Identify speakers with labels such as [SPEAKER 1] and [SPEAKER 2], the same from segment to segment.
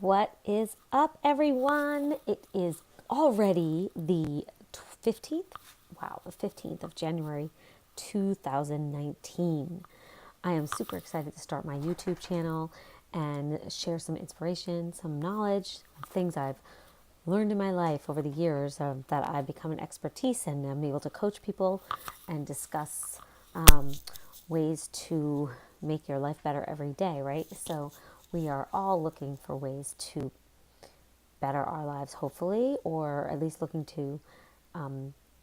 [SPEAKER 1] What is up, everyone? It is already the 15th. Wow, the 15th of January, 2019. I am super excited to start my YouTube channel and share some inspiration, some knowledge, things I've learned in my life over the years that I've become an expertise in. I'm able to coach people and discuss ways to make your life better every day, right? So we are all looking for ways to better our lives, hopefully, or at least looking to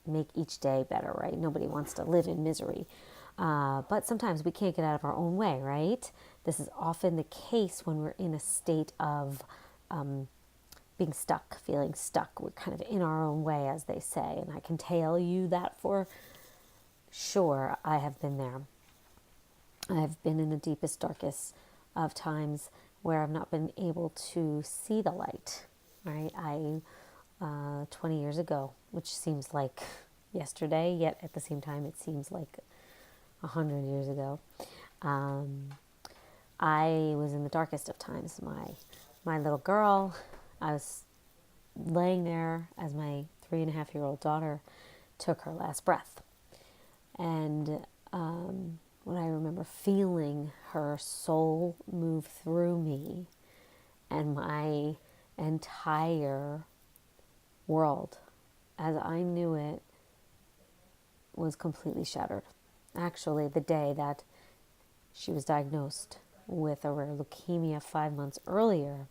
[SPEAKER 1] make each day better, right? Nobody wants to live in misery. But sometimes we can't get out of our own way, right? This is often the case when we're in a state of being stuck, feeling stuck. We're kind of in our own way, as they say. And I can tell you that for sure. I have been there. I've been in the deepest, darkest of times where I've not been able to see the light, right? 20 years ago, which seems like yesterday, yet at the same time, it seems like 100 years ago. I was in the darkest of times. My little girl, I was laying there as my 3.5-year-old daughter took her last breath. And when I remember feeling her soul move through me, and my entire world, as I knew it, was completely shattered. Actually, the day that she was diagnosed with a rare leukemia 5 months earlier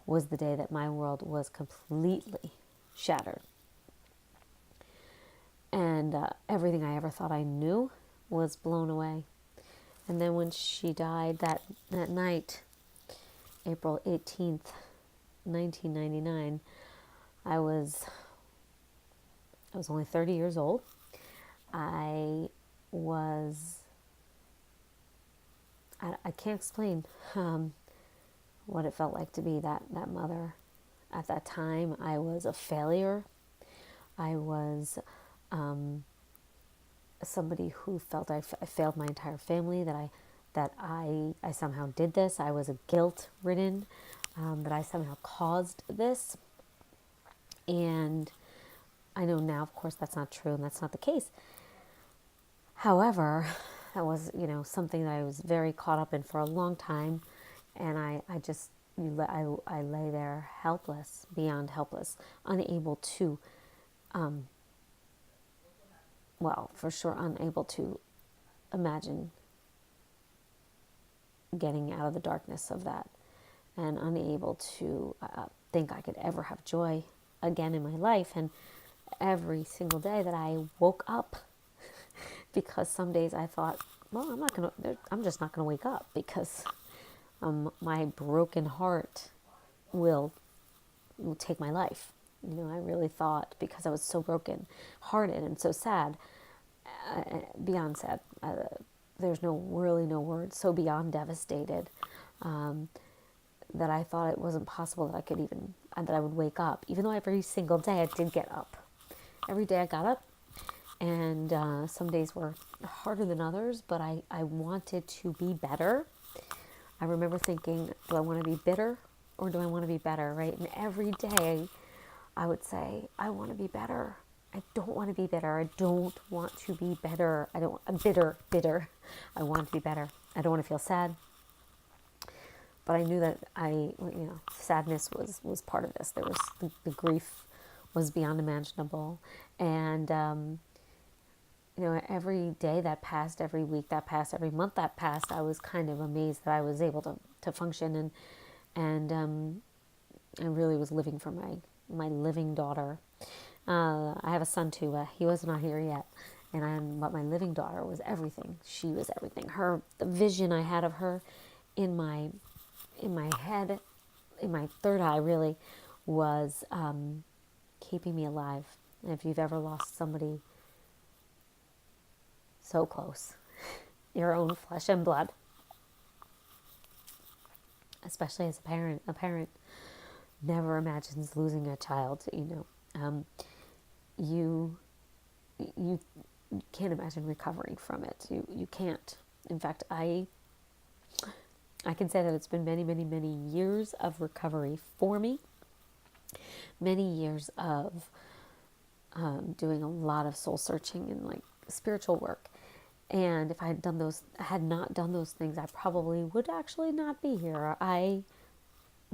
[SPEAKER 1] was the day that my world was completely shattered. And everything I ever thought I knew was blown away. And then when she died that night, April 18th, 1999, I was only 30 years old. I can't explain what it felt like to be that mother. At that time, I was a failure. I was somebody who felt I failed my entire family, that I somehow did this. I was a guilt-ridden, that I somehow caused this. And I know now, of course, that's not true and that's not the case. However, that was, something that I was very caught up in for a long time. And I lay there helpless, beyond helpless, unable to, for sure unable to imagine getting out of the darkness of that, and unable to think I could ever have joy again in my life. And every single day that I woke up, because some days I thought, well, I'm just not gonna wake up, because my broken heart will take my life. I really thought, because I was so broken hearted and so sad, beyond sad, there's really no words, so beyond devastated, that I thought it wasn't possible that I would wake up, even though every single day I did get up. Every day I got up, and some days were harder than others, but I wanted to be better. I remember thinking, do I want to be bitter or do I want to be better, right? And every day I would say, I want to be better. I don't want to be bitter. I don't want to be better. I'm bitter. I want to be better. I don't want to feel sad. But I knew that sadness was part of this. There was the grief was beyond imaginable. And, every day that passed, every week that passed, every month that passed, I was kind of amazed that I was able to function. And I really was living for my living daughter. I have a son too. He was not here yet. But my living daughter was everything. She was everything. The vision I had of her in my head, in my third eye, really, was keeping me alive. And if you've ever lost somebody so close, your own flesh and blood, especially as a parent never imagines losing a child. You can't imagine recovering from it. You can't. In fact, I I can say that it's been many, many, many years of recovery for me, many years of doing a lot of soul searching and like spiritual work. And if I had not done those things, I probably would actually not be here. I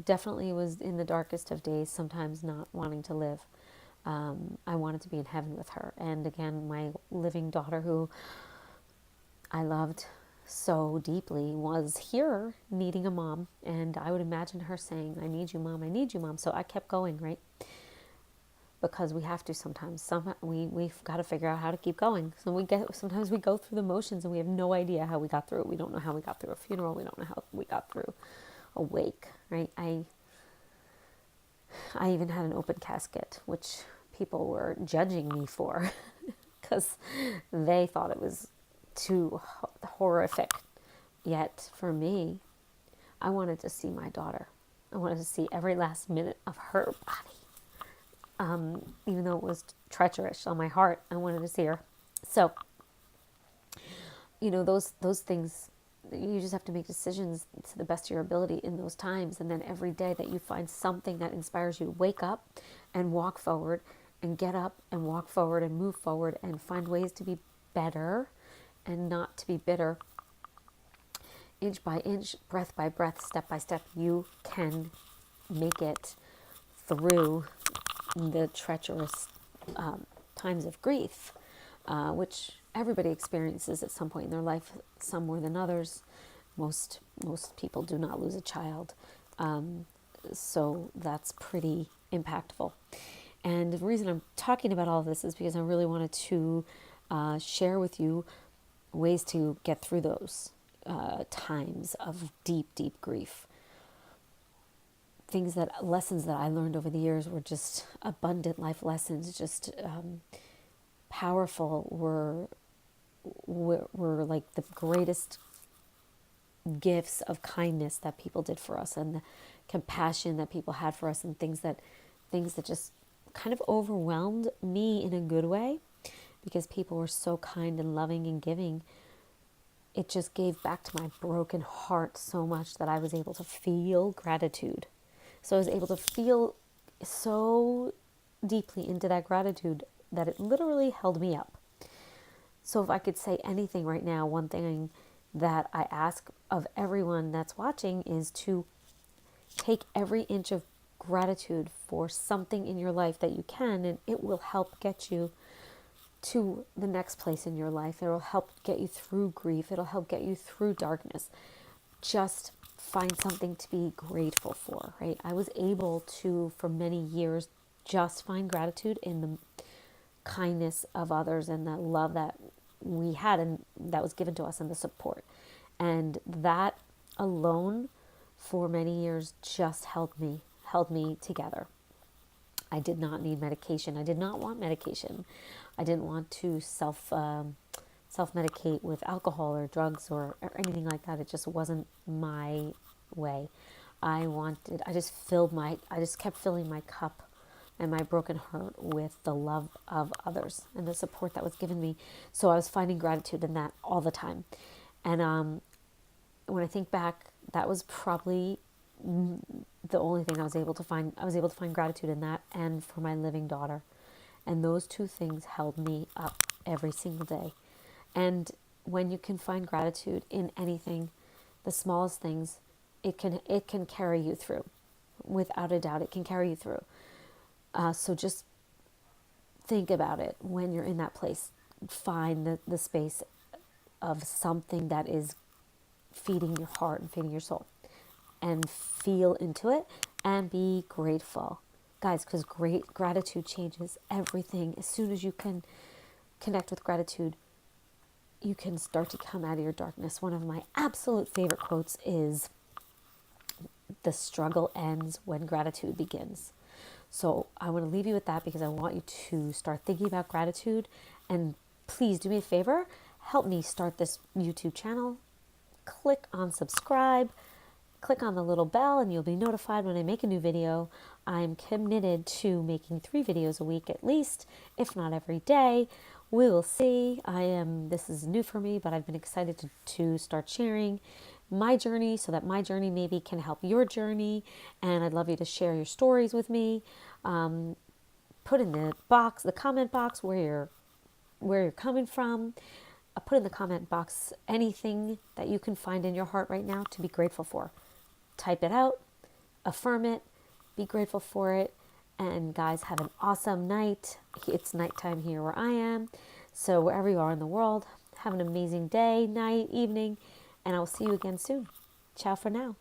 [SPEAKER 1] definitely was in the darkest of days, sometimes not wanting to live. I wanted to be in heaven with her. And again, my living daughter, who I loved so deeply, was here needing a mom. And I would imagine her saying, I need you, mom, I need you, mom. So I kept going, right? Because we have to sometimes. We've got to figure out how to keep going. Sometimes we go through the motions and we have no idea how we got through it. We don't know how we got through a funeral. We don't know how we got through a wake, right? I even had an open casket, which people were judging me for because they thought it was too horrific. Yet for me, I wanted to see my daughter. I wanted to see every last minute of her body. Even though it was treacherous on my heart, I wanted to see her. So, those things, you just have to make decisions to the best of your ability in those times. And then every day that you find something that inspires you, wake up and walk forward and get up and walk forward and move forward and find ways to be better and not to be bitter. Inch by inch, breath by breath, step by step, you can make it through the treacherous times of grief, which everybody experiences at some point in their life, some more than others. Most people do not lose a child, so that's pretty impactful. And the reason I'm talking about all of this is because I really wanted to share with you ways to get through those times of deep, deep grief. Lessons that I learned over the years were just abundant life lessons, just powerful, were like the greatest gifts of kindness that people did for us, and the compassion that people had for us, and things that just kind of overwhelmed me in a good way, because people were so kind and loving and giving. It just gave back to my broken heart so much that I was able to feel gratitude. So I was able to feel so deeply into that gratitude that it literally held me up. So if I could say anything right now, one thing that I ask of everyone that's watching is to take every inch of gratitude for something in your life that you can, and it will help get you to the next place in your life. It will help get you through grief. It'll help get you through darkness. Just find something to be grateful for, right? I was able to, for many years, just find gratitude in the kindness of others and the love that we had and that was given to us, and the support. And that alone for many years just held me together. I did not need medication. I did not want medication. I didn't want to self-medicate with alcohol or drugs or anything like that. It just wasn't my way. I just kept filling my cup and my broken heart with the love of others and the support that was given me. So I was finding gratitude in that all the time. And when I think back, that was probably the only thing I was able to find. I was able to find gratitude in that, and for my living daughter. And those two things held me up every single day. And when you can find gratitude in anything, the smallest things, it can carry you through. Without a doubt, it can carry you through. So just think about it when you're in that place. Find the space of something that is feeding your heart and feeding your soul, and feel into it and be grateful, guys, because gratitude changes everything. As soon as you can connect with gratitude, you can start to come out of your darkness. One of my absolute favorite quotes is, "The struggle ends when gratitude begins." So I want to leave you with that, because I want you to start thinking about gratitude. And please do me a favor, help me start this YouTube channel. Click on subscribe, click on the little bell, and you'll be notified when I make a new video. I'm committed to making 3 videos a week at least, if not every day. We will see. This is new for me, but I've been excited to start sharing my journey so that my journey maybe can help your journey. And I'd love you to share your stories with me. Put in the comment box where you're coming from. Put in the comment box anything that you can find in your heart right now to be grateful for. Type it out, affirm it, be grateful for it. And guys, have an awesome night. It's nighttime here where I am. So wherever you are in the world, have an amazing day, night, evening, and I will see you again soon. Ciao for now.